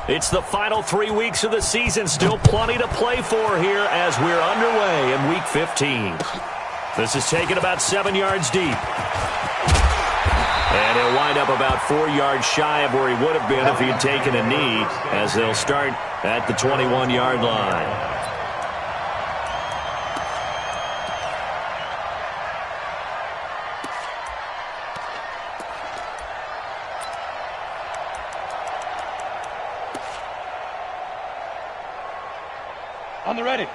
It's the final 3 weeks of the season. Still plenty to play for here as we're underway in Week 15. This is taken about 7 yards deep. And he'll wind up about 4 yards shy of where he would have been if he had taken a knee, as they'll start at the 21-yard line. On the ready.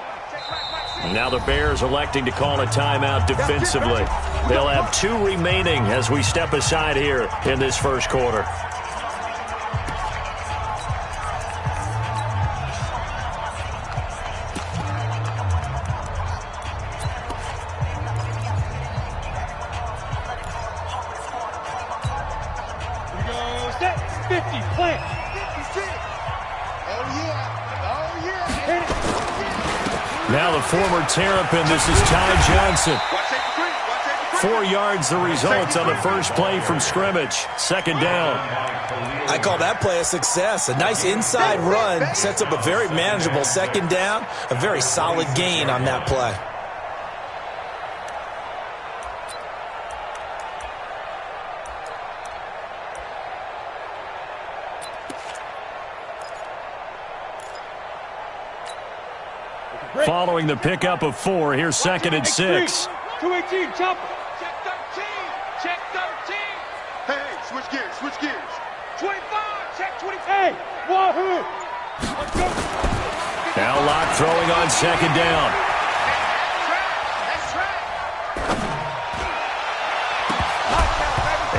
Now the Bears electing to call a timeout defensively. They'll have 2 remaining as we step aside here in this first quarter. Here we go. Set. 50. Plant. 56. Oh, yeah. Oh, yeah. Hit it. Now the former Terrapin, this is Ty Johnson. 4 yards the result on the first play from scrimmage. Second down. I call that play a success. A nice inside run sets up a very manageable second down. A very solid gain on that play. Following the pickup of 4, here's 2nd and 6. 218, chopper. Check 13. Check 13. Hey, switch gears. Switch gears. 25. Check 20. Hey, wahoo. Let's go. Now Locke throwing on 2nd down. That's right.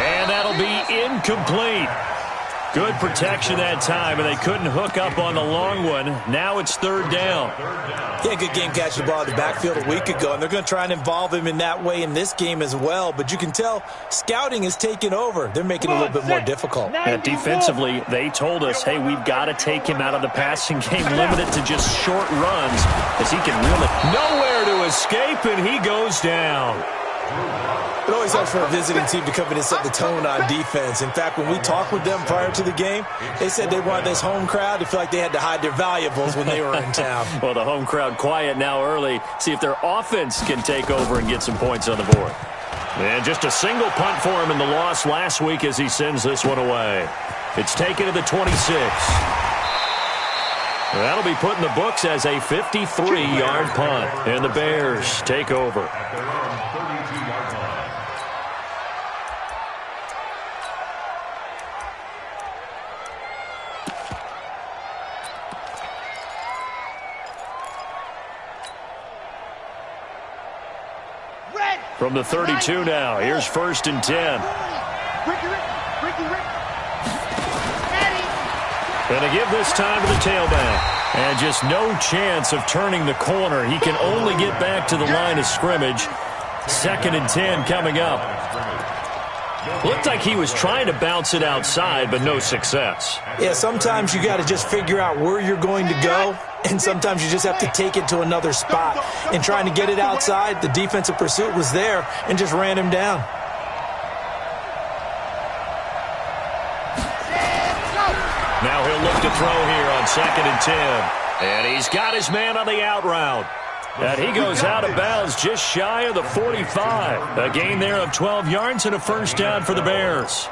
And that'll be incomplete. Good protection that time, and they couldn't hook up on the long one. Now it's 3rd down. Yeah, good game catching the ball in the backfield a week ago, and they're going to try and involve him in that way in this game as well. But you can tell scouting is taking over. They're making it a little bit more difficult. And defensively, they told us, hey, we've got to take him out of the passing game, limited to just short runs, as he can really nowhere to escape, and he goes down. It always helps for a visiting team to come in and set the tone on defense. In fact, when we talked with them prior to the game, they said they wanted this home crowd to feel like they had to hide their valuables when they were in town. Well, the home crowd quiet now early. See if their offense can take over and get some points on the board. And just a single punt for him in the loss last week as he sends this one away. It's taken to the 26. That'll be put in the books as a 53-yard punt. And the Bears take over. From the 32 now, here's 1st and 10. And to give this time to the tailback. And just no chance of turning the corner. He can only get back to the line of scrimmage. 2nd and 10 coming up. Looked like he was trying to bounce it outside, but no success. Yeah, sometimes you got to just figure out where you're going to go, and sometimes you just have to take it to another spot. And trying to get it outside, the defensive pursuit was there and just ran him down. Now he'll look to throw here on 2nd and 10. And he's got his man on the out route. And he goes out of bounds just shy of the 45. A gain there of 12 yards and a first down for the Bears.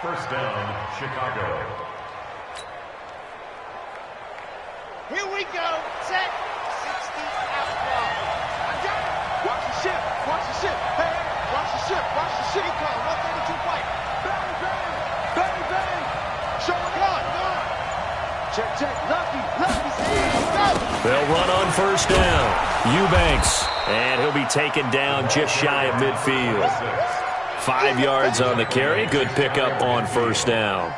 First down, Chicago. Here we go. Set. 60 out ball. Watch the ship. Watch the ship. Hey, watch the ship. Watch the ship. Call 132 fight. Bang, bang. Bang, bang. Show it on. Check, check. Lucky. Lucky. Go. They'll run on first down. Eubanks. And he'll be taken down just shy of midfield. 5 yards on the carry. Good pickup on first down.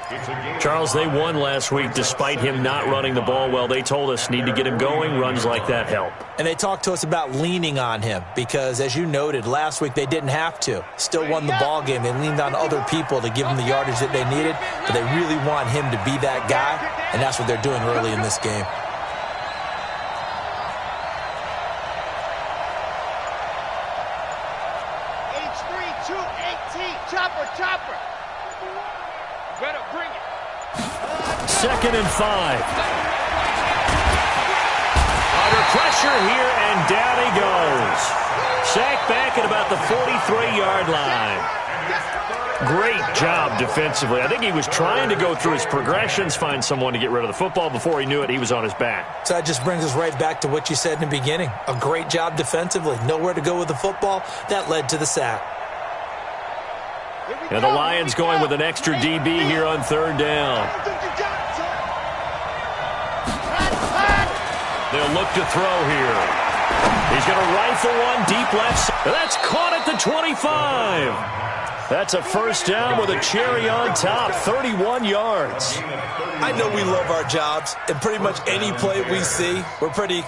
Charles, they won last week despite him not running the ball well. They told us need to get him going. Runs like that help. And they talked to us about leaning on him because, as you noted, last week they didn't have to. Still won the ball game. They leaned on other people to give them the yardage that they needed, but they really want him to be that guy, and that's what they're doing early in this game. 2nd and 5. Under pressure here, and down he goes. Sacked back at about the 43-yard line. Great job defensively. I think he was trying to go through his progressions, find someone to get rid of the football. Before he knew it, he was on his back. So that just brings us right back to what you said in the beginning. A great job defensively. Nowhere to go with the football. That led to the sack. And the Lions going with an extra DB here on 3rd down. They'll look to throw here. He's going to rifle one deep left. That's caught at the 25. That's a 1st down with a cherry on top, 31 yards. I know we love our jobs, and pretty much any play we see, we're pretty,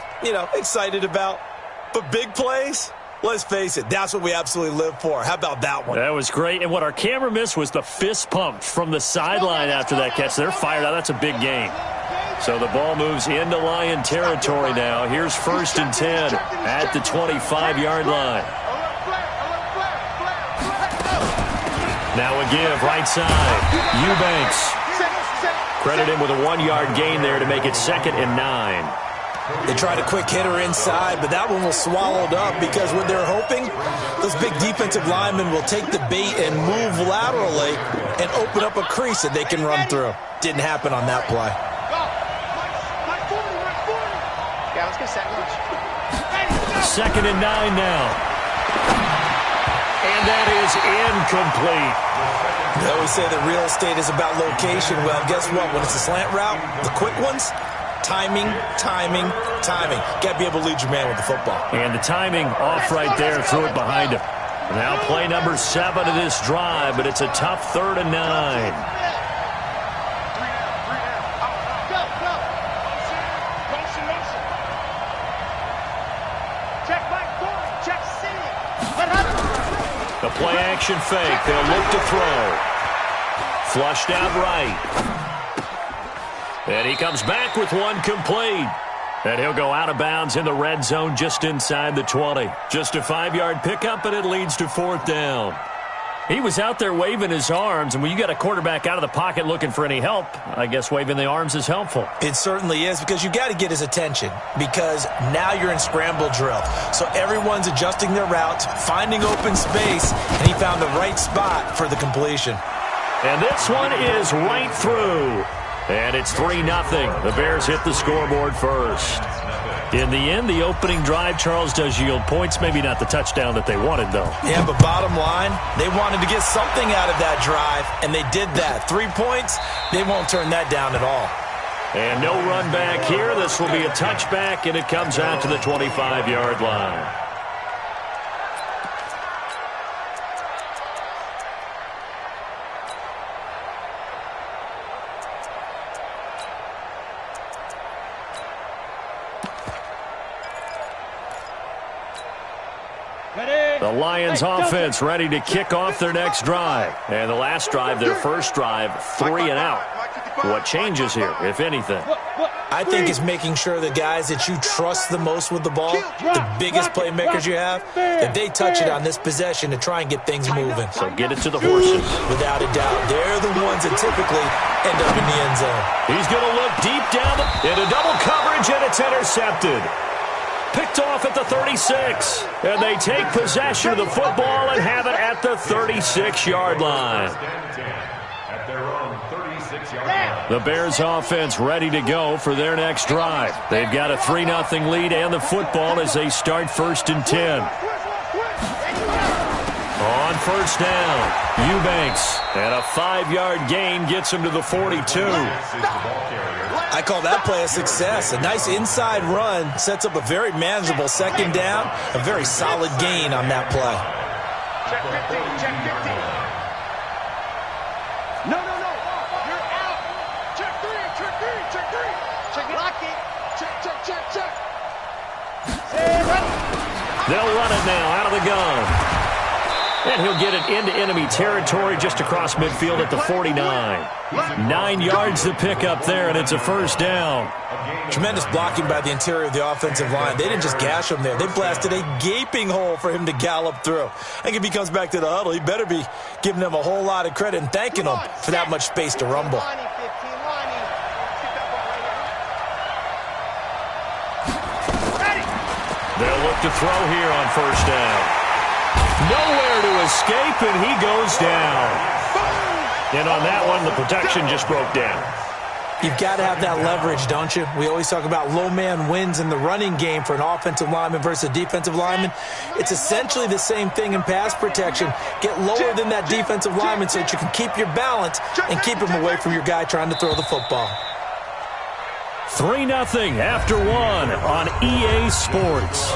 excited about. But big plays, let's face it, that's what we absolutely live for. How about that one? That was great. And what our camera missed was the fist pump from the sideline after that catch. They're fired out. That's a big game. So the ball moves into Lion territory now. Here's 1st and 10 at the 25-yard line. Now a give, right side. Eubanks. Credit him with a 1-yard gain there to make it 2nd and 9. They tried a quick hitter inside, but that one was swallowed up because what they're hoping, those big defensive linemen will take the bait and move laterally and open up a crease that they can run through. Didn't happen on that play. Yeah, let's get 2nd and 9 now. And that is incomplete. They always say that real estate is about location. Well, guess what? When it's a slant route, the quick ones, timing. Got to be able to lead your man with the football. And the timing off right there, threw it behind him. Now play number 7 of this drive, but it's a tough 3rd and 9. The play-action fake. They'll look to throw. Flushed out right. And he comes back with one complete. And he'll go out of bounds in the red zone just inside the 20. Just a 5-yard pickup, and it leads to 4th down. He was out there waving his arms, and when you got a quarterback out of the pocket looking for any help, I guess waving the arms is helpful. It certainly is, because you got to get his attention, because now you're in scramble drill. So everyone's adjusting their routes, finding open space, and he found the right spot for the completion. And this one is right through. And it's 3-0. The Bears hit the scoreboard first. In the end, the opening drive, Charles, does yield points. Maybe not the touchdown that they wanted, though. Yeah, but bottom line, they wanted to get something out of that drive, and they did that. 3 points, they won't turn that down at all. And no run back here. This will be a touchback, and it comes out to the 25-yard line. The Lions offense ready to kick off their next drive. And the last drive, their first drive, 3 and out. What changes here, if anything? I think it's making sure the guys that you trust the most with the ball, the biggest playmakers you have, that they touch it on this possession to try and get things moving. So get it to the horses. Without a doubt, they're the ones that typically end up in the end zone. He's going to look deep down into double coverage, and it's intercepted. Picked off at the 36. And they take possession of the football and have it at the 36-yard line. The Bears offense ready to go for their next drive. They've got a 3-0 lead and the football as they start 1st and 10. On 1st down, Eubanks. And a 5-yard gain gets him to the 42. I call that play a success. A nice inside run sets up a very manageable 2nd down. A very solid gain on that play. Check 15, check 15. No. You're out. Check 3, check 3, check 3. Check it. Lock it. Check. They'll run it now out of the gun. And he'll get it into enemy territory just across midfield at the 49. 9 yards to pick up there, and it's a 1st down. Tremendous blocking by the interior of the offensive line. They didn't just gash him there. They blasted a gaping hole for him to gallop through. I think if he comes back to the huddle, he better be giving them a whole lot of credit and thanking them for that much space to rumble. look to throw here on first down. Nowhere to escape, and he goes down. And on that one, the protection just broke down. You've got to have that leverage, don't you? We always talk about low man wins in the running game for an offensive lineman versus a defensive lineman. It's essentially the same thing in pass protection. Get lower than that defensive lineman so that you can keep your balance and keep him away from your guy trying to throw the football. 3-0 after 1 on EA Sports.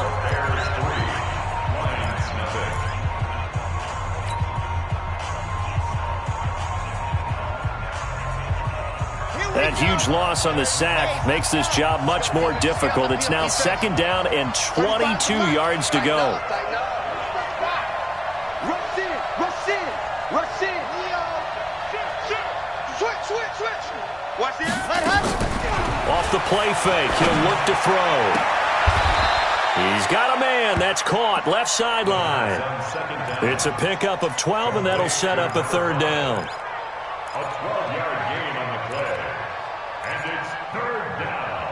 That huge loss on the sack makes this job much more difficult. It's now 2nd down and 22 yards to go. Rush in, rush in, rush in. Switch. Watch this. Off the play fake, he'll look to throw. He's got a man. That's caught. Left sideline. It's a pickup of 12, and that'll set up a 3rd down. A 12-yard gain on the play. And it's 3rd down.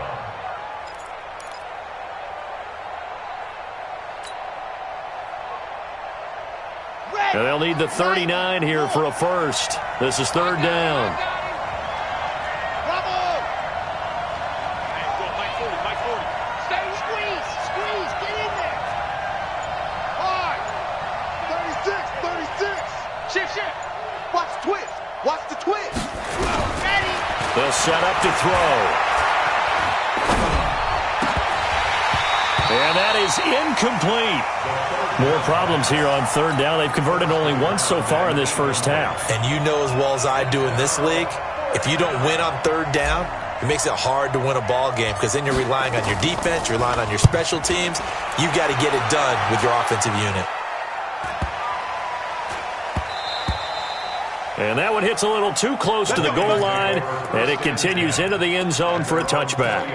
Now they'll need the 39 here for a first. This is 3rd down. Squeeze, get in there. Hard. 36. Shift. Watch the twist. Ready. They'll set up to throw. And that is incomplete. More problems here on 3rd down. They've converted only once so far in this first half. And you know as well as I do in this league, if you don't win on 3rd down, it makes it hard to win a ball game because then you're relying on your defense, you're relying on your special teams. You've got to get it done with your offensive unit. And that one hits a little too close to the goal line, and it continues into the end zone for a touchback.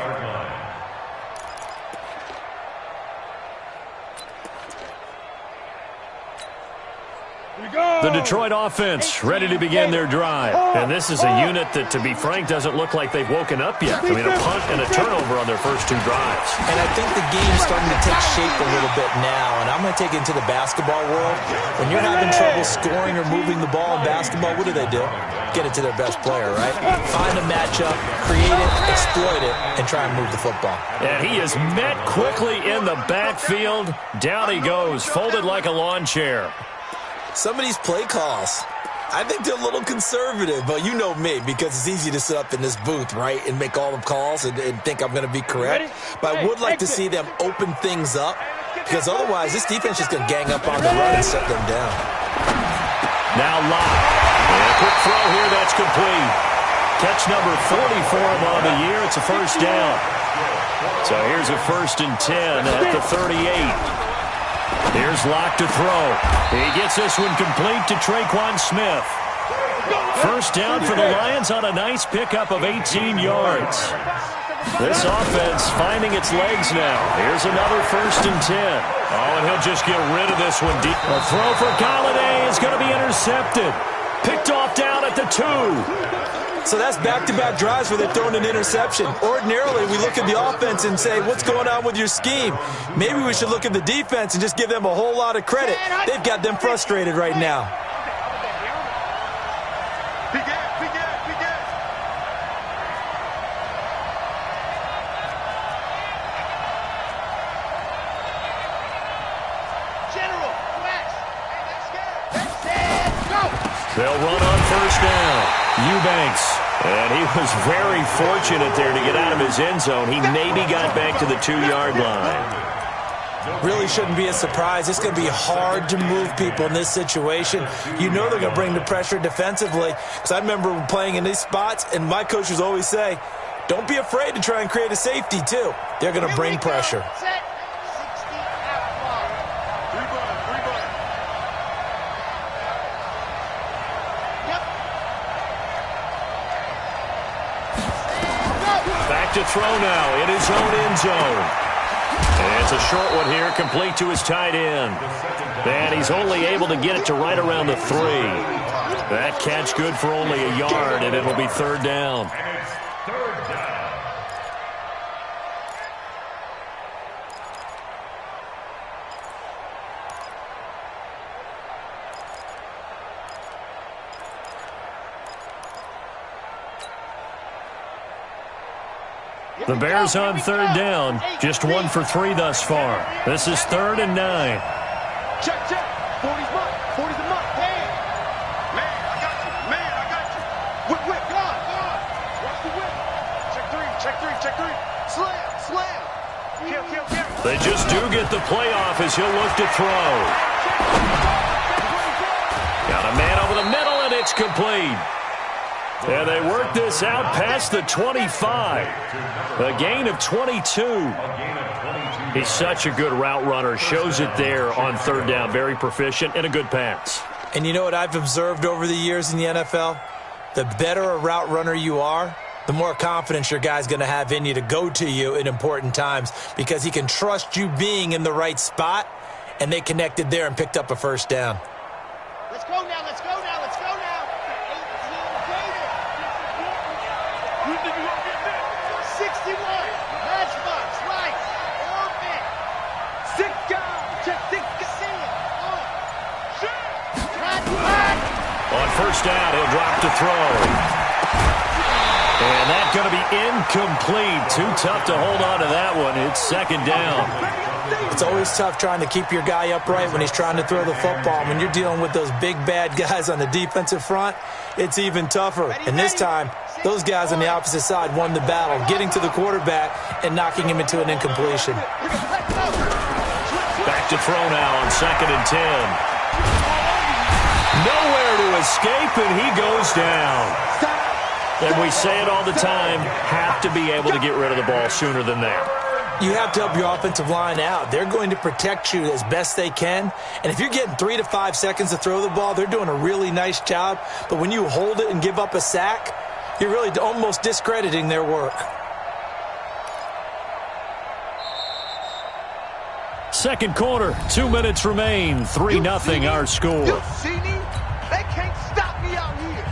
The Detroit offense ready to begin their drive. And this is a unit that, to be frank, doesn't look like they've woken up yet. I mean, a punt and a turnover on their first 2 drives. And I think the game's starting to take shape a little bit now. And I'm going to take it into the basketball world. When you're having trouble scoring or moving the ball in basketball, what do? Get it to their best player, right? Find a matchup, create it, exploit it, and try and move the football. And he is met quickly in the backfield. Down he goes, folded like a lawn chair. Some of these play calls, I think they're a little conservative, but you know me, because it's easy to sit up in this booth, right, and make all the calls and think I'm going to be correct. But I would like to see them open things up, because otherwise this defense is going to gang up on the run and shut them down. Now Locke. And a quick throw here, that's complete. Catch number 44 on the year. It's a first down. So here's a 1st and 10 at the 38. Here's Locke to throw. He gets this one complete to Traquan Smith. First down for the Lions on a nice pickup of 18 yards. This offense finding its legs now. Here's another 1st and 10. Oh, and he'll just get rid of this one deep. A throw for Galladay is going to be intercepted. Picked off down at the 2. So that's back-to-back drives where they're throwing an interception. Ordinarily, we look at the offense and say, what's going on with your scheme? Maybe we should look at the defense and just give them a whole lot of credit. They've got them frustrated right now. They'll run on first down. Eubanks. And he was very fortunate there to get out of his end zone. He maybe got back to the 2-yard line. Really shouldn't be a surprise. It's going to be hard to move people in this situation. You know they're going to bring the pressure defensively. Because I remember playing in these spots, and my coaches always say, don't be afraid to try and create a safety, too. They're going to bring pressure. To throw now in his own end zone. And it's a short one here, complete to his tight end. And he's only able to get it to right around the 3. That catch good for only a yard, and it'll be 3rd down. The Bears on third down, just 1 for 3 thus far. This is 3rd and 9. Check, check. 40's mine. 40's the mine. Man, I got you. Man, I got you. Whip, whip. Gone. Watch the whip. Check 3. Check 3. Check 3. Slam. Slam. Kill, kill, kill. They just do get the playoff as he'll look to throw. Got a man over the middle, and it's complete. And they work this out past the 25. A gain of 22. He's such a good route runner. Shows it there on third down. Very proficient and a good pass. And you know what I've observed over the years in the NFL? The better a route runner you are, the more confidence your guy's going to have in you to go to you in important times because he can trust you being in the right spot, and they connected there and picked up a first down. Let's go now. Let's go now. Let's go now. 18 Gator. 61. Matchbox. Right. Orbit. 6 guys. Check 6 guys. On first down, he'll drop to throw. And that's going to be incomplete. Too tough to hold on to that one. It's second down. It's always tough trying to keep your guy upright when he's trying to throw the football. When you're dealing with those big, bad guys on the defensive front, it's even tougher. And this time, those guys on the opposite side won the battle, getting to the quarterback and knocking him into an incompletion. Back to throw now on 2nd and 10. Nowhere to escape, and he goes down. And we say it all the time, have to be able to get rid of the ball sooner than that. You have to help your offensive line out. They're going to protect you as best they can. And if you're getting 3 to 5 seconds to throw the ball, they're doing a really nice job. But when you hold it and give up a sack, you're really almost discrediting their work. Second quarter, 2 minutes remain. 3-0 our score. You see me? They can't stop me out here.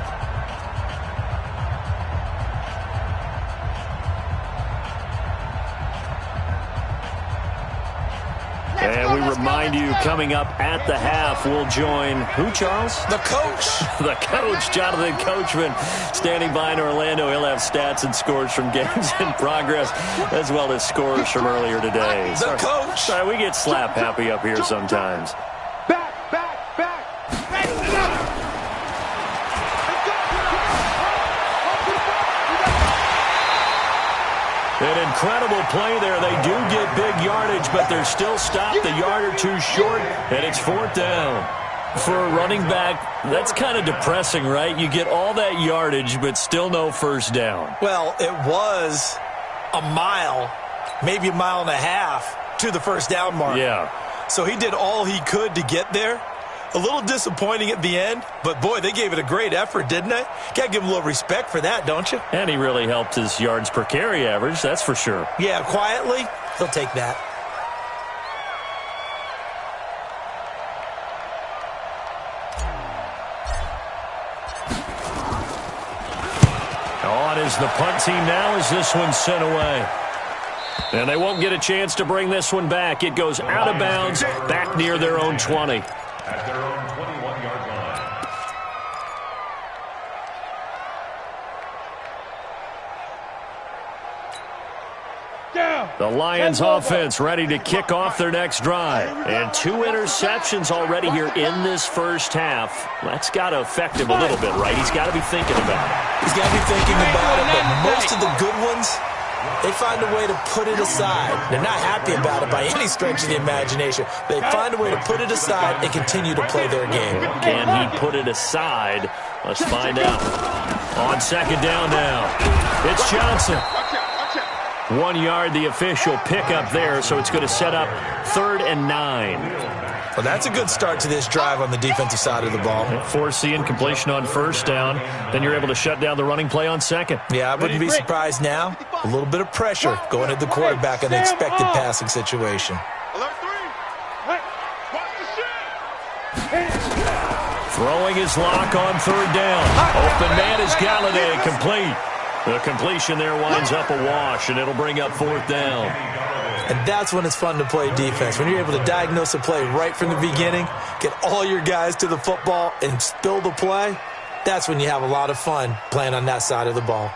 And we remind you, coming up at the half, we'll join who, Charles? The coach. The coach, Jonathan Coachman, standing by in Orlando. He'll have stats and scores from games in progress, as well as scores from earlier today. The coach. Sorry, we get slap happy up here sometimes. Back. An incredible play there. They do get big yardage, but they're still stopped a yard or two short, and it's 4th down. For a running back, that's kind of depressing, right? You get all that yardage, but still no first down. Well, it was a mile, maybe a mile and a half to the first down mark. Yeah. So he did all he could to get there. A little disappointing at the end, but, boy, they gave it a great effort, didn't they? Got to give him a little respect for that, don't you? And he really helped his yards per carry average, that's for sure. Yeah, quietly, he'll take that. On is the punt team now as this one's sent away. And they won't get a chance to bring this one back. It goes out of bounds, back near their own 20. At their own 21-yard line. Down. The Lions offense ready to kick off their next drive. And 2 interceptions already here in this first half. That's got to affect him a little bit, right? He's got to be thinking about it. He's got to be thinking about it, but most of the good ones, they find a way to put it aside. They're not happy about it by any stretch of the imagination. They find a way to put it aside and continue to play their game. Can he put it aside? Let's find out. On second down now, it's Johnson. 1 yard, the official pickup there, so it's going to set up 3rd and 9. Well, that's a good start to this drive on the defensive side of the ball. Force the incompletion on first down. Then you're able to shut down the running play on second. Yeah, I wouldn't be surprised now. A little bit of pressure going at the quarterback in the expected passing situation. Throwing his lock on 3rd down. Open man is Galladay, complete. The completion there winds up a wash, and it'll bring up 4th down. And that's when it's fun to play defense. When you're able to diagnose a play right from the beginning, get all your guys to the football, and spill the play, that's when you have a lot of fun playing on that side of the ball.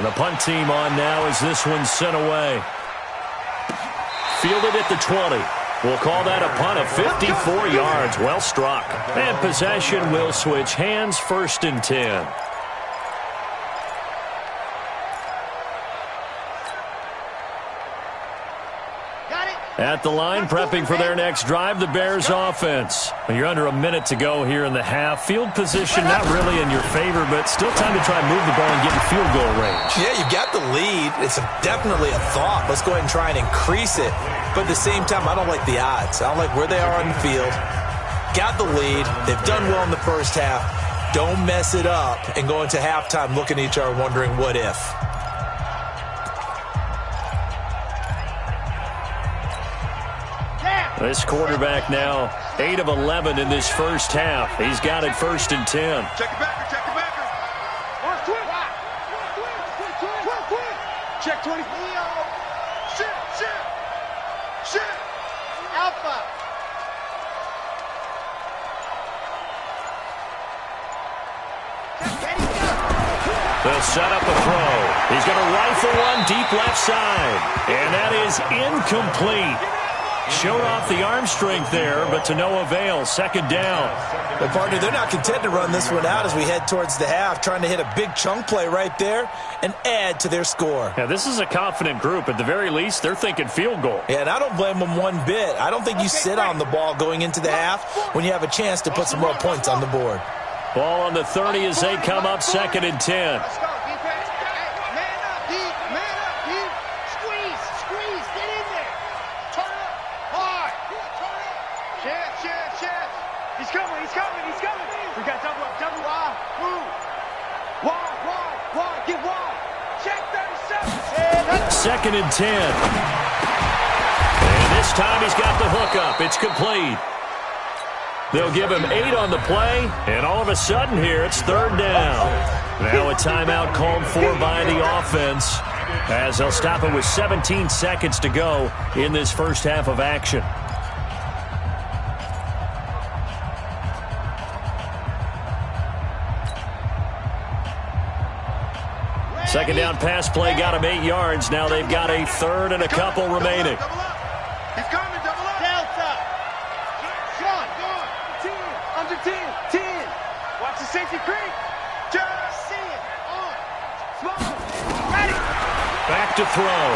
And the punt team on now as this one's sent away. Fielded at the 20. We'll call that a punt of 54 yards. Well struck. And possession will switch hands, 1st and 10. At the line, prepping for their next drive, the Bears offense. You're under a minute to go here in the half. Field position not really in your favor, but still time to try and move the ball and get in field goal range. Yeah, you've got the lead. It's definitely a thought. Let's go ahead and try and increase it. But at the same time, I don't like the odds. I don't like where they are on the field. Got the lead. They've done well in the first half. Don't mess it up and go into halftime looking at each other wondering what if. This quarterback now 8 of 11 in this first half. He's got it 1st and 10. Check it backer, check it backer. Check 20. Shit. Alpha. They'll set up a throw. He's going to rifle one deep left side. And that is incomplete. Showed off the arm strength there, but to no avail. 2nd down. Well, partner, they're not content to run this one out as we head towards the half, trying to hit a big chunk play right there and add to their score. Yeah, this is a confident group. At the very least, they're thinking field goal. Yeah, and I don't blame them one bit. I don't think you sit on the ball going into the half when you have a chance to put some more points on the board. Ball on the 30 as they come up 2nd and 10. We got double up. Wide. Get wide. Check 37. 2nd and 10. And this time he's got the hook up. It's complete. They'll give him 8 on the play, and all of a sudden here it's 3rd down. Now a timeout called for by the offense as they'll stop it with 17 seconds to go in this first half of action. Second down pass play got him 8 yards. Now they've got a 3rd and a couple remaining. He's coming, double up. Delta. Sean. 10. Under 10. 10. Watch the safety creep. Just see it. On. Small. Ready. Back to throw.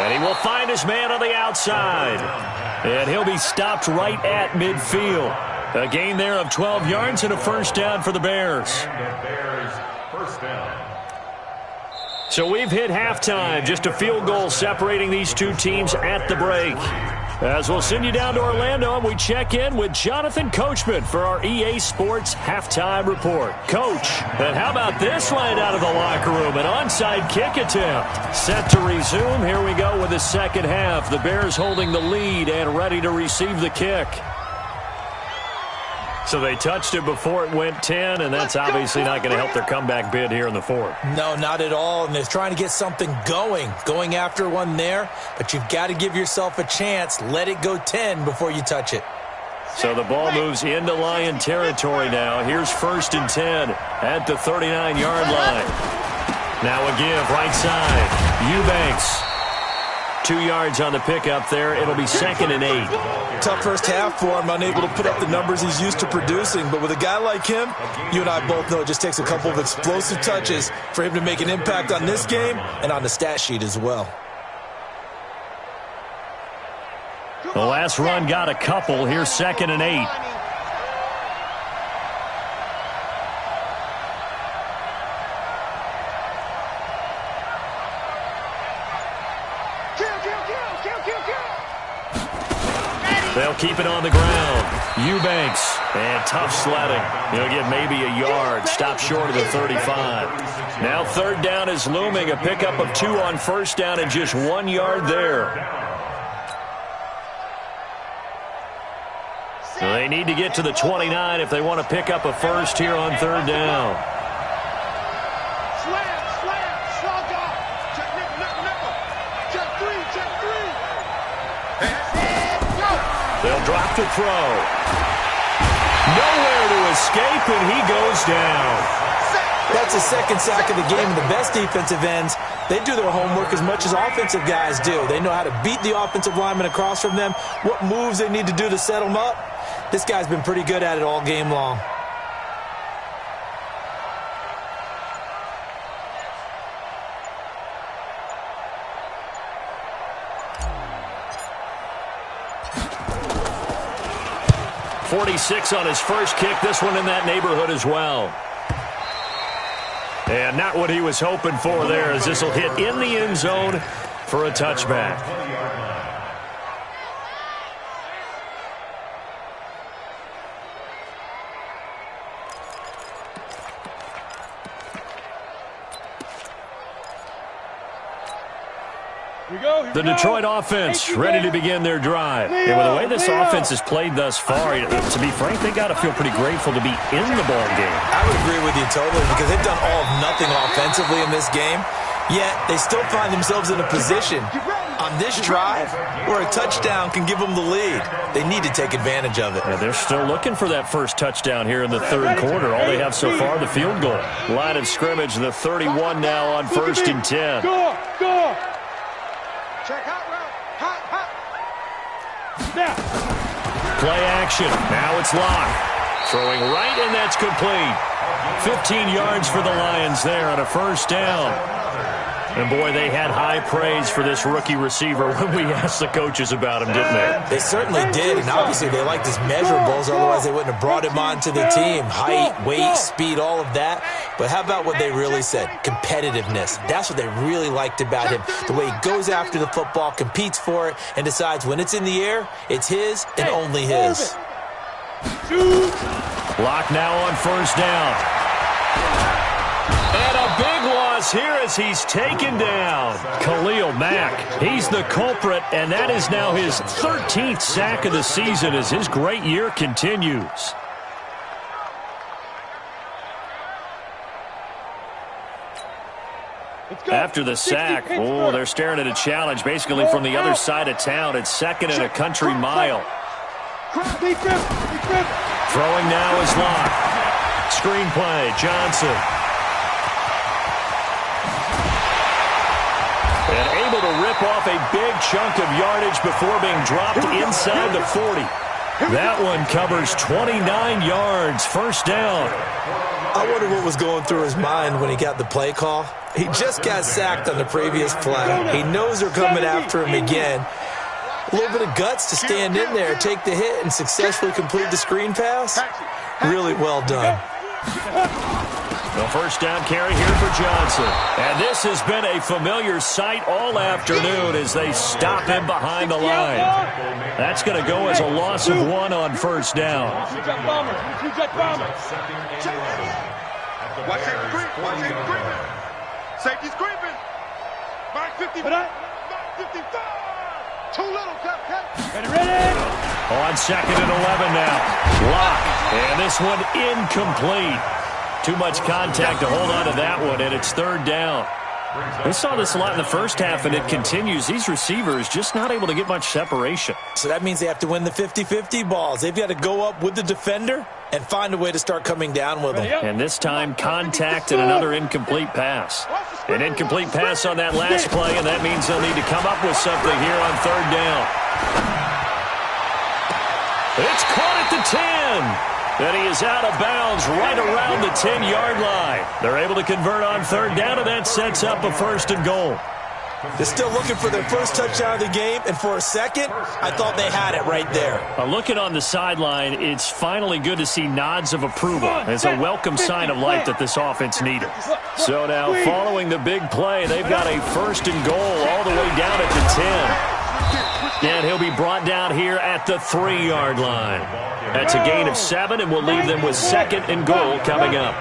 And he will find his man on the outside. And he'll be stopped right at midfield. A gain there of 12 yards and a 1st down for the Bears. So we've hit halftime. Just a field goal separating these two teams at the break. As we'll send you down to Orlando, and we check in with Jonathan Coachman for our EA Sports Halftime Report. Coach, and how about this right out of the locker room? An onside kick attempt. Set to resume. Here we go with the second half. The Bears holding the lead and ready to receive the kick. So they touched it before it went 10, and that's obviously not going to help their comeback bid here in the 4th. No, not at all, and they're trying to get something going after one there, but you've got to give yourself a chance. Let it go 10 before you touch it. So the ball moves into Lion territory now. Here's 1st and 10 at the 39-yard line. Now a give right side. Eubanks. 2 yards on the pickup there. It'll be 2nd and 8. Tough first half for him, unable to put up the numbers he's used to producing. But with a guy like him, you and I both know it just takes a couple of explosive touches for him to make an impact on this game and on the stat sheet as well. The last run got a couple. Here's 2nd and 8. They'll keep it on the ground. Eubanks, and tough sledding. He'll get maybe a yard, stop short of the 35. Now 3rd down is looming, a pickup of 2 on 1st down and just 1 yard there. They need to get to the 29 if they want to pick up a first here on 3rd down. They'll drop the throw. Nowhere to escape, and he goes down. That's his second sack of the game, and the best defensive ends, they do their homework as much as offensive guys do. They know how to beat the offensive lineman across from them, what moves they need to do to set them up. This guy's been pretty good at it all game long. .46 on his first kick. This one in that neighborhood as well. And not what he was hoping for there, as this will hit in the end zone for a touchback. The Detroit offense ready to begin their drive. And with the way this offense has played thus far, to be frank, they got to feel pretty grateful to be in the ball game. I would agree with you totally, because they've done all of nothing offensively in this game, yet they still find themselves in a position on this drive where a touchdown can give them the lead. They need to take advantage of it. Yeah, they're still looking for that first touchdown here in the third quarter. All they have so far, the field goal. Line of scrimmage, the 31 now on 1st and 10. Go! Check hot route. Hot. Snap. Play action. Now it's Locke. Throwing right, and that's complete. 15 yards for the Lions there on a first down. And, boy, they had high praise for this rookie receiver when we asked the coaches about him, didn't they? They certainly did, and obviously they liked his measurables, otherwise they wouldn't have brought him onto the team. Height, weight, speed, all of that. But how about what they really said? Competitiveness. That's what they really liked about him. The way he goes after the football, competes for it, and decides when it's in the air, it's his and only his. Lock now on first down. And a big loss here as he's taken down. Khalil Mack, he's the culprit, and that is now his 13th sack of the season as his great year continues. After the sack, they're staring at a challenge basically from the other side of town. It's 2nd and a country mile. Throwing now is Locke. Screenplay, Johnson. And able to rip off a big chunk of yardage before being dropped inside the 40. That one covers 29 yards. First down. I wonder what was going through his mind when he got the play call. He just got sacked on the previous play. He knows they're coming after him again. A little bit of guts to stand in there, take the hit, and successfully complete the screen pass. Really well done. The first down carry here for Johnson. And this has been a familiar sight all afternoon as they stop him behind the line. That's going to go as a loss of 1 on first down. Watch it creep. Safety's creeping. Mark 50. Mark 55. Too little, Cupcake. Ready. On 2nd and 11 now. Locke. And this one incomplete. Too much contact to hold on to that one, and it's 3rd down. We saw this a lot in the first half, and it continues. These receivers just not able to get much separation. So that means they have to win the 50-50 balls. They've got to go up with the defender and find a way to start coming down with them. And this time, contact and another incomplete pass. An incomplete pass on that last play, and that means they'll need to come up with something here on 3rd down. It's caught at the 10. And he is out of bounds right around the 10-yard line. They're able to convert on 3rd down, and that sets up a 1st and goal. They're still looking for their first touchdown of the game, and for a second, I thought they had it right there. Looking on the sideline, it's finally good to see nods of approval. It's a welcome sign of life that this offense needed. So now, following the big play, they've got a 1st and goal all the way down at the 10. And he'll be brought down here at the 3-yard line. That's a gain of 7, and we'll leave them with 2nd and goal coming up.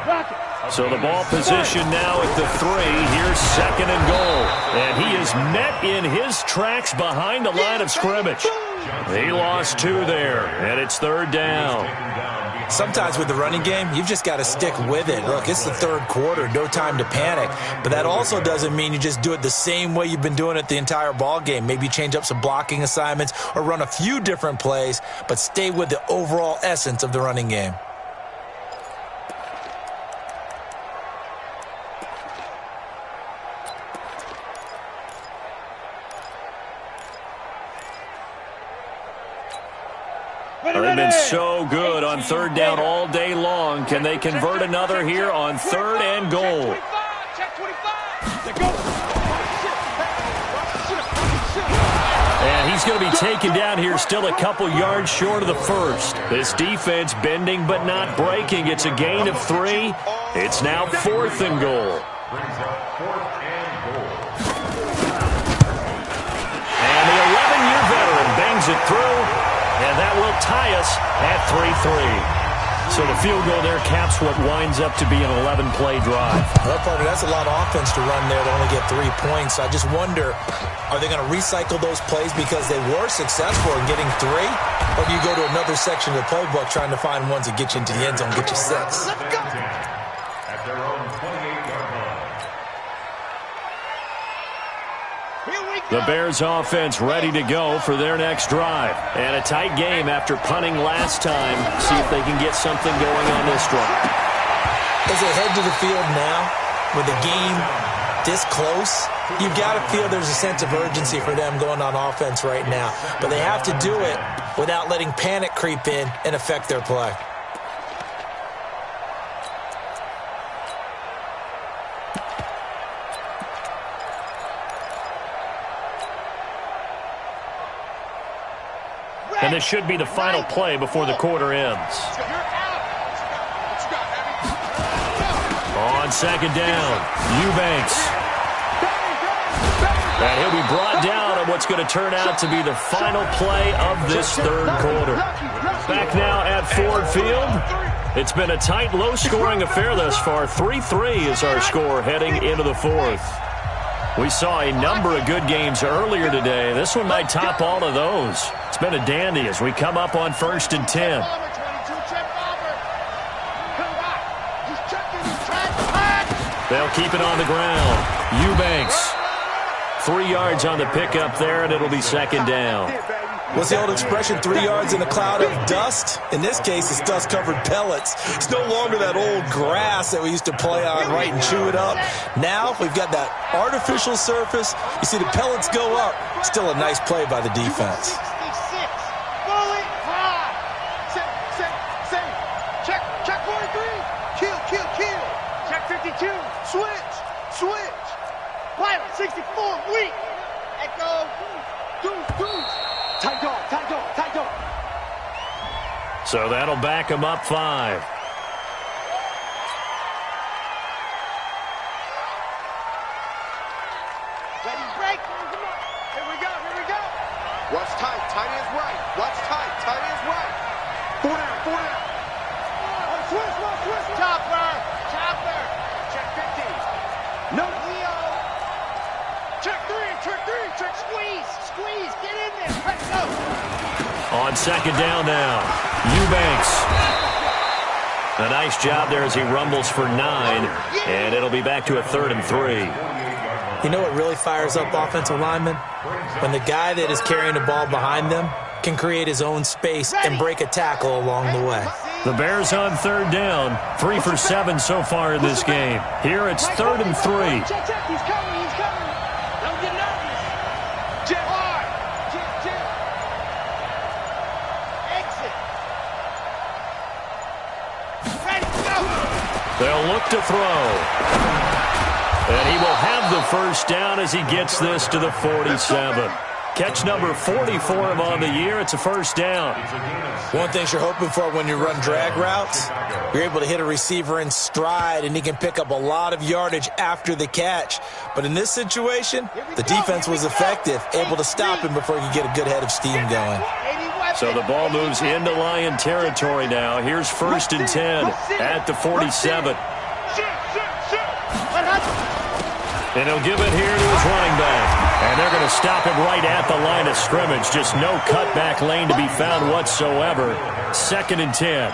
So the ball position now at the 3. Here's 2nd and goal. And he is met in his tracks behind the line of scrimmage. He lost 2 there, and it's 3rd down. Sometimes with the running game, you've just got to stick with it. Look, it's the 3rd quarter, no time to panic. But that also doesn't mean you just do it the same way you've been doing it the entire ball game. Maybe change up some blocking assignments or run a few different plays, but stay with the overall essence of the running game. They've been so good on third down all day long. Can they convert another here on third and goal? Check 25. And he's going to be taken down here still a couple yards short of the first. This defense bending but not breaking. It's a gain of 3. It's now 4th and goal. And the 11-year veteran bangs it through, and that will tie us at 3-3. So the field goal there caps what winds up to be an 11-play drive. Well, partner, that's a lot of offense to run there to only get 3 points. I just wonder, are they going to recycle those plays because they were successful in getting 3? Or do you go to another section of the playbook trying to find ones that get you into the end zone, get you 6? Let's go. At their own 28-yard line. Here we go. The Bears offense ready to go for their next drive. And a tight game after punting last time. See if they can get something going on this drive. As they head to the field now, with the game this close, you've got to feel there's a sense of urgency for them going on offense right now. But they have to do it without letting panic creep in and affect their play. And this should be the final play before the quarter ends. On second down, Eubanks. And he'll be brought down on what's going to turn out to be the final play of this third quarter. Back now at Ford Field. It's been a tight, low-scoring affair thus far. 3-3 is our score heading into the fourth. We saw a number of good games earlier today. This one might top all of those. It's been a dandy as we come up on 1st and 10. They'll keep it on the ground. Eubanks. 3 yards on the pickup there, and it'll be second down. What's the old expression, 3 yards in a cloud of dust? In this case, it's dust-covered pellets. It's no longer that old grass that we used to play on, right, and chew it up. Now we've got that artificial surface. You see the pellets go up. Still a nice play by the defense. 66. Bullet drive. Check 43. Kill. Check 52. Switch. Pilot 64. Weak. Echo. Deuce. Tight dog. So that'll back him up 5. Ready, break. Here we go. Watch tight. Tight ends right. Watch tight. Tight ends right. 4 down. Twist. Chopper. Check 50. No. Leo. Check 3. Check squeeze. Get in there. Let's go. On second down now, Eubanks. A nice job there as he rumbles for 9, and it'll be back to a 3rd and 3. You know what really fires up offensive linemen? When the guy that is carrying the ball behind them can create his own space and break a tackle along the way. The Bears on 3rd down, 3 for 7 so far in this game. Here it's 3rd and 3. Check. He's coming. Don't get nervous. Jet hard. Jet. Exit. Ready, go. They'll look to throw. And he will have the first down as he gets this to the 47. Catch number 40 for him on the year. It's a first down. One thing you're hoping for when you run drag routes, you're able to hit a receiver in stride, and he can pick up a lot of yardage after the catch. But in this situation, the defense was effective, able to stop him before he could get a good head of steam going. So the ball moves into Lion territory now. Here's 1st and 10 at the 47. And he'll give it here to his running back. And they're going to stop him right at the line of scrimmage. Just no cutback lane to be found whatsoever. 2nd and 10.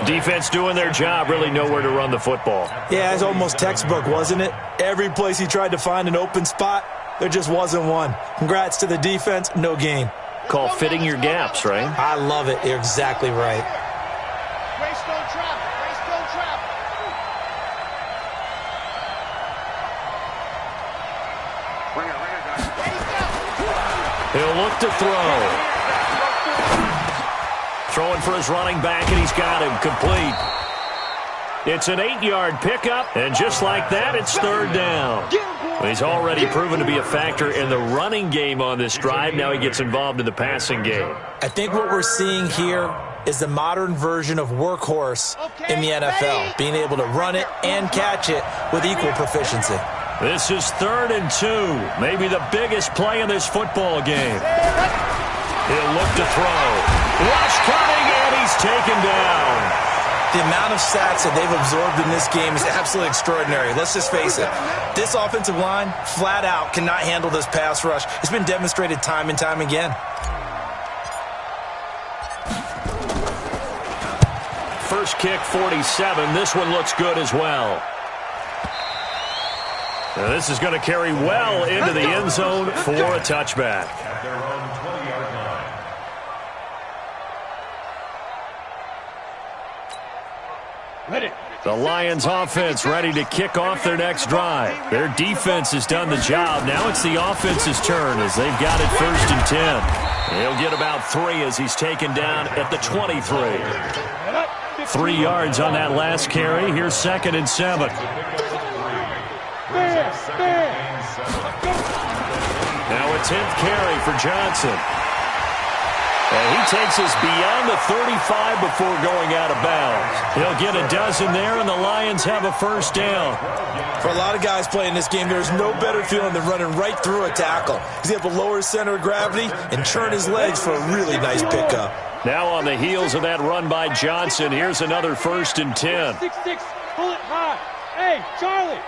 Defense doing their job, really nowhere to run the football. Yeah, it's almost textbook, wasn't it? Every place he tried to find an open spot, there just wasn't one. Congrats to the defense, no gain. Call fitting your gaps, right? I love it. You're exactly right. Greystone travel. He'll look to throw. Throwing for his running back, and he's got him complete. It's an 8-yard pickup, and just like that, it's third down. He's already proven to be a factor in the running game on this drive. Now he gets involved in the passing game. I think what we're seeing here is the modern version of workhorse in the NFL, being able to run it and catch it with equal proficiency. This is 3rd and 2, maybe the biggest play in this football game. He'll look to throw. Rush coming, and he's taken down. The amount of sacks that they've absorbed in this game is absolutely extraordinary. Let's just face it. This offensive line, flat out, cannot handle this pass rush. It's been demonstrated time and time again. First kick, 47. This one looks good as well. Now this is going to carry well into the end zone for a touchback. At their own 20-yard line. The Lions offense ready to kick off their next drive. Their defense has done the job. Now it's the offense's turn as they've got it 1st and 10. He'll get about 3 as he's taken down at the 23. 3 yards on that last carry. Here's 2nd and 7. Now a 10th carry for Johnson. And he takes us beyond the 35 before going out of bounds. He'll get a dozen there, and the Lions have a first down. For a lot of guys playing this game, there's no better feeling than running right through a tackle. He's able to lower his center of gravity and turn his legs for a really nice pickup. Now on the heels of that run by Johnson, here's another 1st and 10. 6-6, pull it high. Hey, Charlie.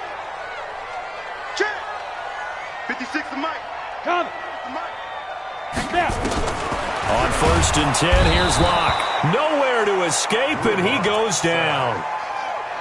Check. 56 to Mike. Come. Now. On 1st and 10, here's Locke. Nowhere to escape, and he goes down.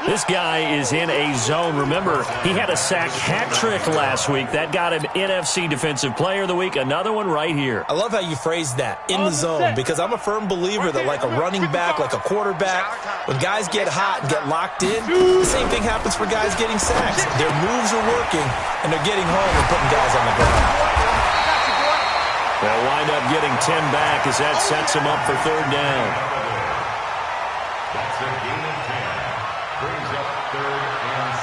This guy is in a zone. Remember, he had a sack hat trick last week. That got him NFC Defensive Player of the Week. Another one right here. I love how you phrased that, in the zone, because I'm a firm believer that like a running back, like a quarterback, when guys get hot and get locked in, the same thing happens for guys getting sacks. Their moves are working, and they're getting home and putting guys on the ground. They'll wind up getting 10 back as that sets him up for 3rd down. That's a gain of 10. Brings up 3rd and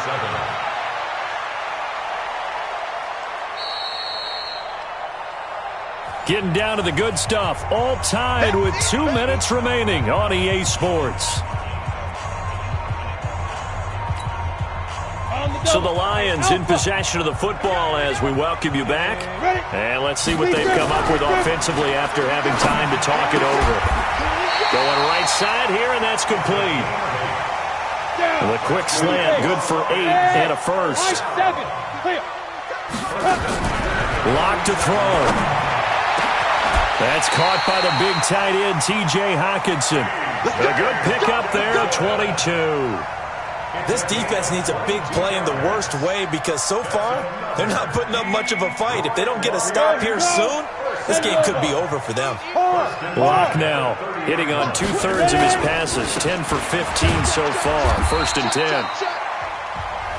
7. Getting down to the good stuff. All tied with 2 minutes remaining on EA Sports. So the Lions in possession of the football as we welcome you back. And let's see what they've come up with offensively after having time to talk it over. Going right side here, and that's complete. The quick slant, good for 8 and a first. Lock to throw. That's caught by the big tight end, T.J. Hockenson. A good pickup there, a 22. This defense needs a big play in the worst way because so far, they're not putting up much of a fight. If they don't get a stop here soon, this game could be over for them. Locke now hitting on 2/3 of his passes, 10 for 15 so far, 1st and 10.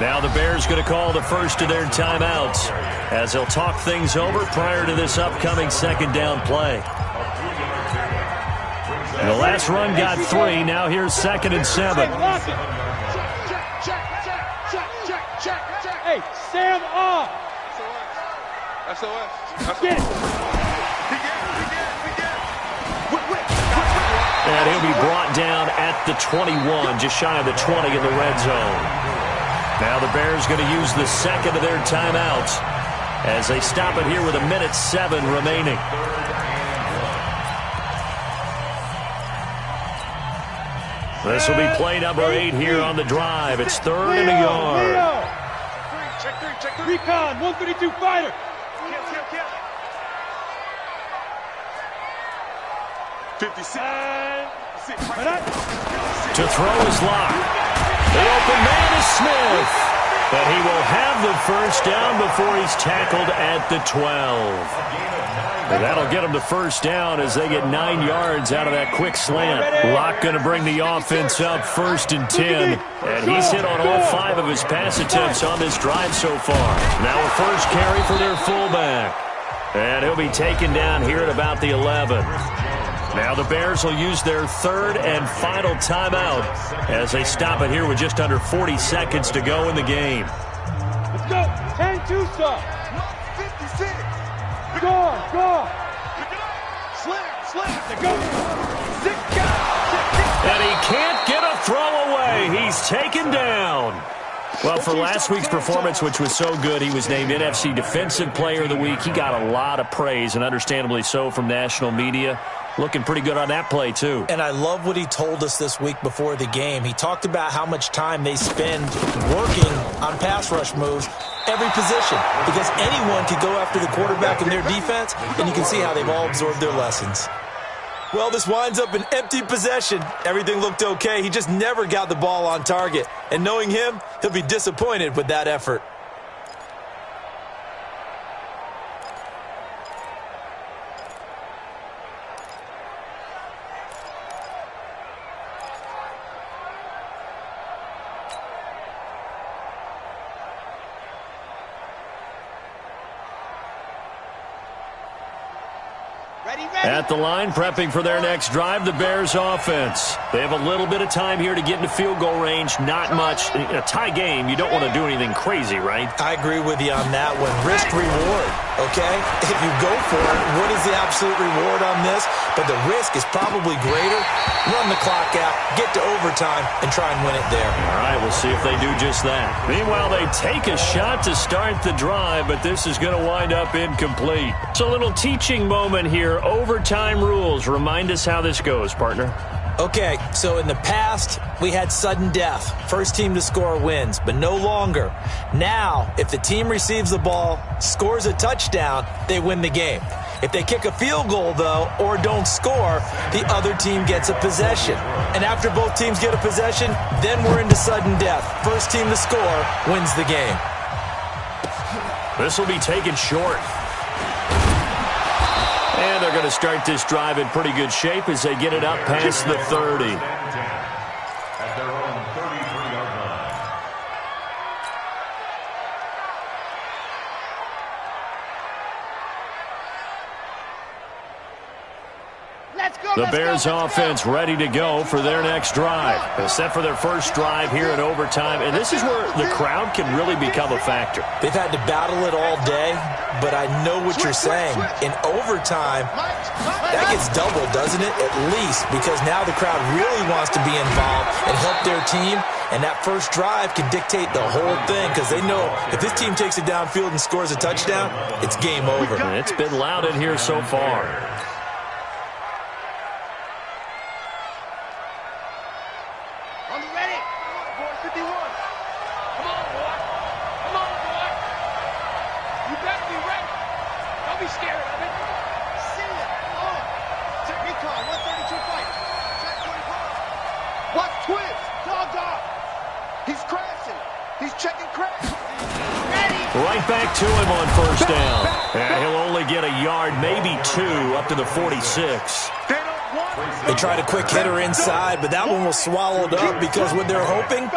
Now the Bears going to call the first of their timeouts as they'll talk things over prior to this upcoming 2nd down play. The last run got 3. Now here's 2nd and 7. Hey, Sam off. SOS. Get it. And he'll be brought down at the 21, just shy of the 20 in the red zone. Now the Bears going to use the 2nd of their timeouts as they stop it here with 1:07 remaining. This will be play number 8 here on the drive. It's 3rd and a yard. Check 3. Recon, 132 fighter. Kill. 56. To throw is Locke. The open man is Smith. But he will have the first down before he's tackled at the 12. And that'll get him the first down as they get 9 yards out of that quick slant. Locke going to bring the offense up 1st and 10. And he's hit on all 5 of his pass attempts on this drive so far. Now a first carry for their fullback. And he'll be taken down here at about the 11. Now the Bears will use their third and final timeout as they stop it here with just under 40 seconds to go in the game. Let's go. 10-2 stop. 56. Go. Slip. Go. 6 guys. And he can't get a throw away. He's taken down. Well, for last week's performance, which was so good, he was named NFC Defensive Player of the Week. He got a lot of praise, and understandably so, from national media. Looking pretty good on that play, too. And I love what he told us this week before the game. He talked about how much time they spend working on pass rush moves, every position, because anyone could go after the quarterback in their defense, and you can see how they've all absorbed their lessons. Well, this winds up an empty possession. Everything looked okay. He just never got the ball on target. And knowing him, he'll be disappointed with that effort. At the line, prepping for their next drive, the Bears offense. They have a little bit of time here to get into field goal range. Not much. In a tie game, you don't want to do anything crazy, right? I agree with you on that one. Risk-reward, okay? If you go for it, what is the absolute reward on this? But the risk is probably greater. Run the clock out, get to overtime, and try and win it there. All right, we'll see if they do just that. Meanwhile, they take a shot to start the drive, but this is going to wind up incomplete. It's a little teaching moment here. Overtime rules. Remind us how this goes, partner. Okay, so in the past, we had sudden death. First team to score wins, but no longer. Now, if the team receives the ball, scores a touchdown, they win the game. If they kick a field goal, though, or don't score, the other team gets a possession. And after both teams get a possession, then we're into sudden death. First team to score wins the game. This will be taken short. And they're going to start this drive in pretty good shape as they get it up past the 30. At their own 33-yard line. The Bears offense ready to go for their next drive. They're set for their first drive here in overtime, and this is where the crowd can really become a factor. They've had to battle it all day, but I know what you're saying. In overtime, that gets doubled, doesn't it? At least, because now the crowd really wants to be involved and help their team, and that first drive can dictate the whole thing because they know if this team takes it downfield and scores a touchdown, it's game over. And it's been loud in here so far. Right back to him on first down. And he'll only get a yard, maybe 2, up to the 46. They tried a quick hitter inside, but that one was swallowed up because what they're hoping,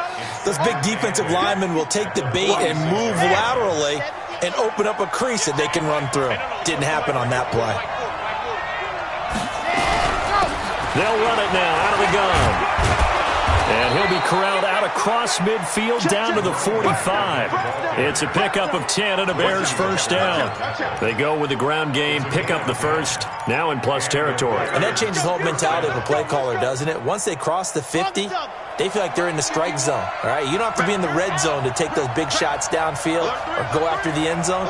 those big defensive linemen will take the bait and move laterally and open up a crease that they can run through. Didn't happen on that play. They'll run it now out of the gun. And he'll be corralled out across midfield down to the 45. It's a pickup of 10 and a Bears first down. They go with the ground game, pick up the first, now in plus territory. And that changes the whole mentality of a play caller, doesn't it? Once they cross the 50, they feel like they're in the strike zone. All right, you don't have to be in the red zone to take those big shots downfield or go after the end zone.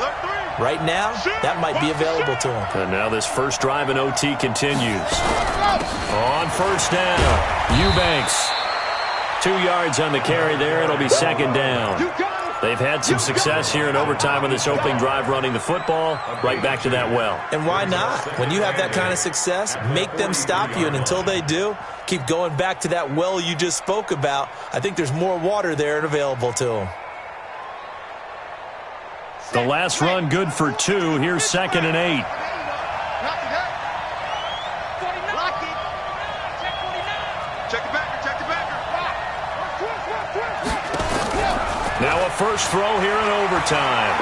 Right now, that might be available to them. And now this first drive in OT continues. On first down, Eubanks. 2 yards on the carry there. It'll be second down. They've had some success here in overtime on this opening drive running the football. Right back to that well. And why not? When you have that kind of success, make them stop you. And until they do, keep going back to that well you just spoke about. I think there's more water there and available to them. The last run good for 2. Here's second and 8. Now a first throw here in overtime.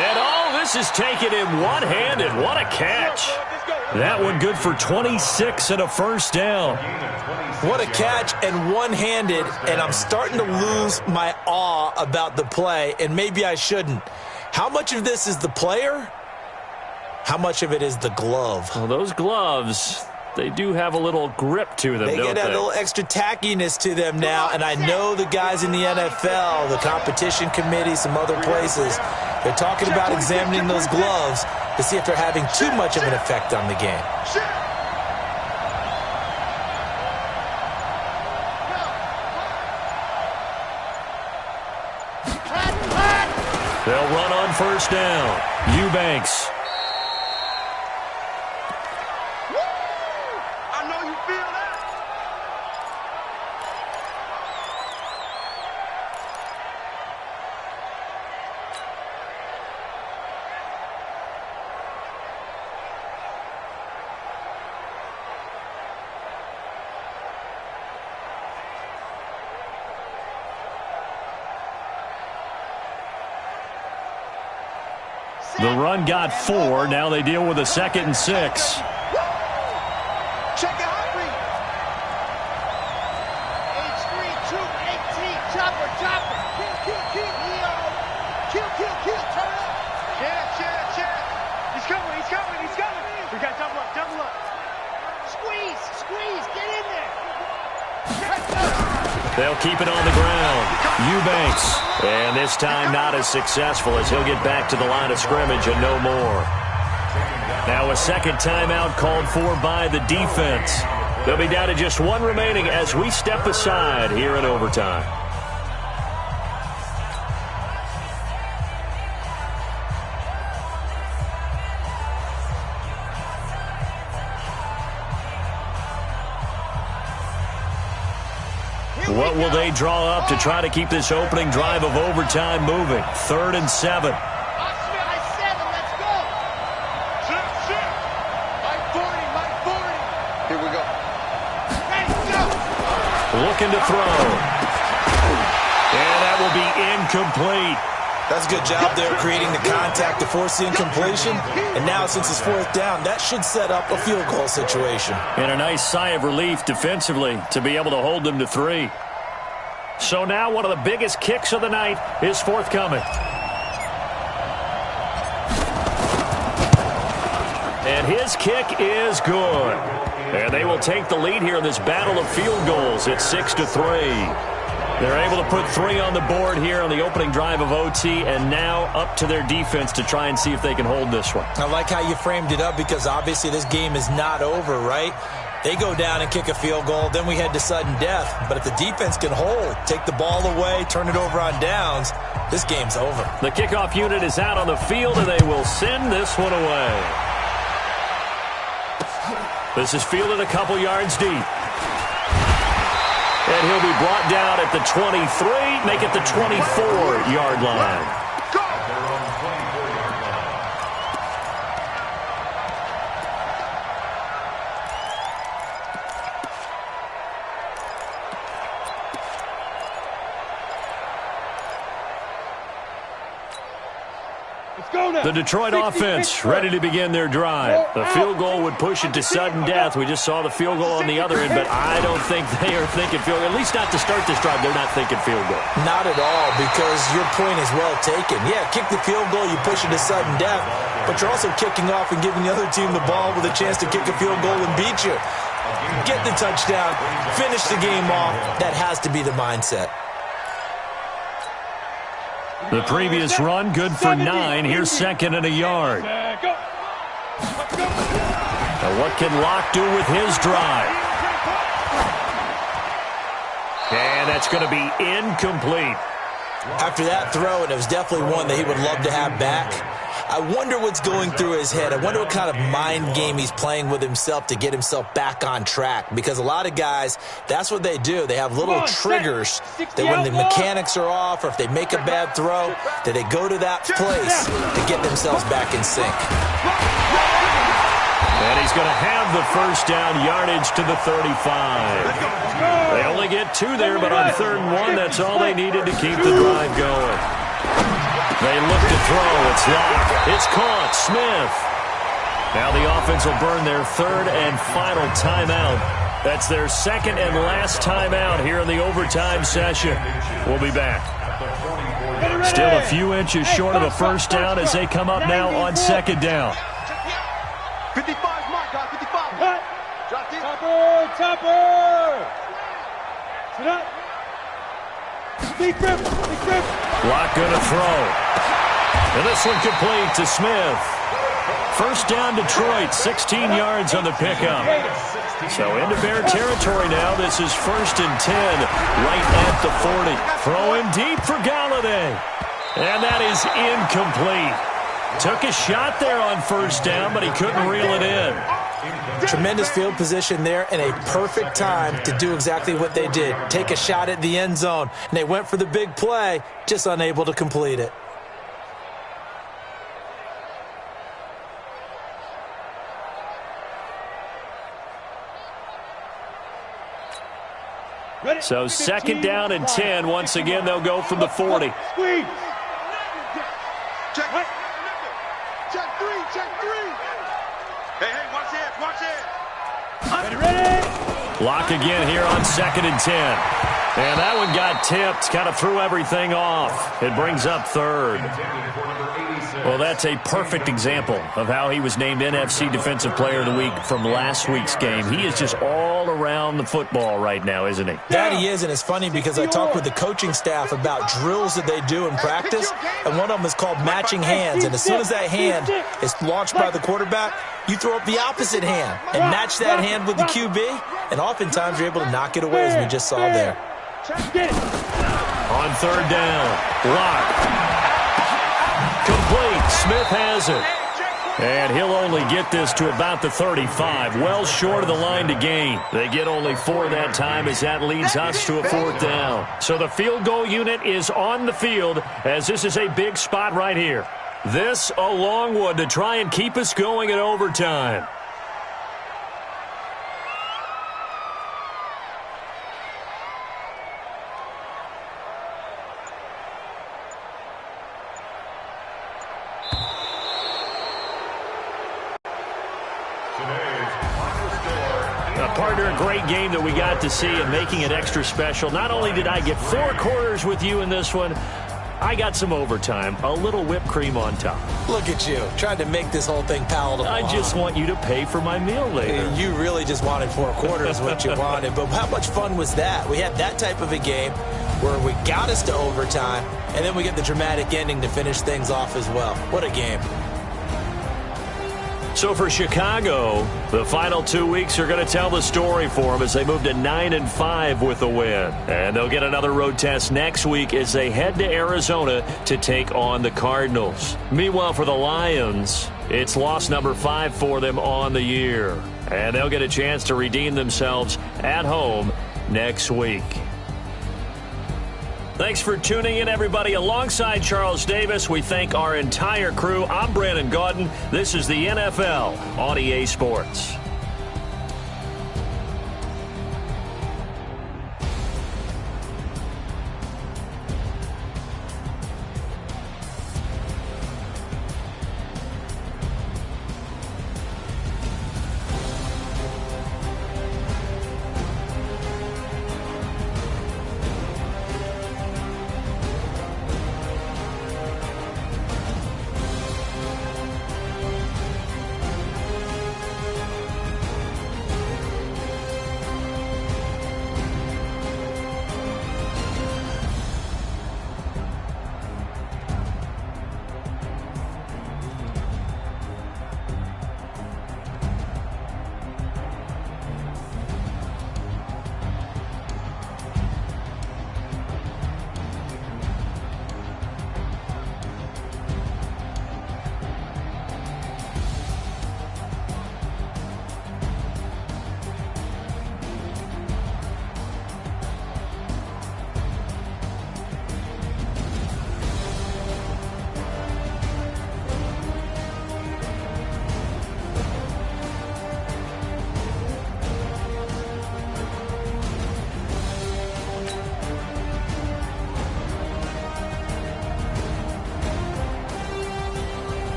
And this is taken in one-handed. What a catch. That one good for 26 and a first down. What a catch, and one-handed, and I'm starting to lose my awe about the play, and maybe I shouldn't. How much of this is the player? How much of it is the glove? Well, those gloves, they do have a little grip to them, They don't get that little extra tackiness to them now, and I know the guys in the NFL, the competition committee, some other places, they're talking about examining those gloves to see if they're having too much of an effect on the game. They'll run on first down. Eubanks. I know you feel that. The run got 4. Now they deal with a 2nd and 6. Check your heart rate. H3, 218, chopper. Kill. Turn up. Check. He's coming. We got double up. Squeeze. Get in there. They'll keep it on the ground. Eubanks. And this time not as successful as he'll get back to the line of scrimmage and no more. Now a second timeout called for by the defense. They'll be down to just one remaining as we step aside here in overtime. What will they draw up to try to keep this opening drive of overtime moving? 3rd and 7. Let's go. Shit. Mike 40. Here we go. Ready, go. Looking to throw. And that will be incomplete. That's a good job there creating the contact to force the incompletion. And now since it's 4th down, that should set up a field goal situation. And a nice sigh of relief defensively to be able to hold them to 3. So now one of the biggest kicks of the night is forthcoming. And his kick is good. And they will take the lead here in this battle of field goals. It's 6-3. They're able to put 3 on the board here on the opening drive of OT, and now up to their defense to try and see if they can hold this one. I like how you framed it up because obviously this game is not over, right? They go down and kick a field goal, then we head to sudden death. But if the defense can hold, take the ball away, turn it over on downs, this game's over. The kickoff unit is out on the field, and they will send this one away. This is fielded a couple yards deep. And he'll be brought down at the 23, make it the 24-yard line. The Detroit offense ready to begin their drive. The field goal would push it to sudden death. We just saw the field goal on the other end, but I don't think they are thinking field goal. At least not to start this drive. They're not thinking field goal. Not at all, because your point is well taken. Yeah, kick the field goal, you push it to sudden death, but you're also kicking off and giving the other team the ball with a chance to kick a field goal and beat you. Get the touchdown, finish the game off. That has to be the mindset. The previous run, good for 9. Here's 2nd and a yard. Now what can Locke do with his drive? And that's going to be incomplete. After that throw, and it was definitely one that he would love to have back, I wonder what's going through his head. I wonder what kind of mind game he's playing with himself to get himself back on track. Because a lot of guys, that's what they do. They have little triggers that when the mechanics are off or if they make a bad throw, that they go to that place to get themselves back in sync. And he's going to have the first down, yardage to the 35. They only get 2 there, but on 3rd and 1, that's all they needed to keep the drive going. They look to throw. It's Locke. It's caught. Smith. Now the offense will burn their third and final timeout. That's their second and last timeout here in the overtime session. We'll be back. Still a few inches short of a first down as they come up now on second down. 55 mark, guys, 55. Drop deep. Topper! Sit up. Big grip. Lock going to throw. And this one complete to Smith. First down Detroit, 16 yards on the pickup. So into Bear territory now. This is 1st and 10, right at the 40. Throwing deep for Galladay. And that is incomplete. Took a shot there on first down, but he couldn't reel it in. Tremendous field position there and a perfect time to do exactly what they did. Take a shot at the end zone. And they went for the big play, just unable to complete it. So 2nd down and 10. Once again, they'll go from the 40. Squeeze. Check 3. Hey, watch it. Ready. Lock again here on 2nd and 10. And that one got tipped, kind of threw everything off. It brings up 3rd. Well, that's a perfect example of how he was named NFC Defensive Player of the Week from last week's game. He is just all around the football right now, isn't he? That he is, and it's funny because I talked with the coaching staff about drills that they do in practice, and one of them is called matching hands. And as soon as that hand is launched by the quarterback, you throw up the opposite hand and match that hand with the QB, and oftentimes you're able to knock it away, as we just saw there. On 3rd down, Lock. Complete. Smith has it. And he'll only get this to about the 35, well short of the line to gain. They get only 4 that time as that leads us to a 4th down. So the field goal unit is on the field as this is a big spot right here. This a long one to try and keep us going in overtime. Partner, a great game that we got to see and making it extra special. Not only did I get 4 quarters with you in this one, I got some overtime, a little whipped cream on top. Look at you, trying to make this whole thing palatable. I just want you to pay for my meal later. You really just wanted 4 quarters, what you wanted. But how much fun was that? We had that type of a game where we got us to overtime, and then we get the dramatic ending to finish things off as well. What a game. So for Chicago, the final 2 weeks are going to tell the story for them as they move to 9-5 with a win. And they'll get another road test next week as they head to Arizona to take on the Cardinals. Meanwhile, for the Lions, it's loss number 5 for them on the year. And they'll get a chance to redeem themselves at home next week. Thanks for tuning in, everybody. Alongside Charles Davis, we thank our entire crew. I'm Brandon Gaudin. This is the NFL on EA Sports.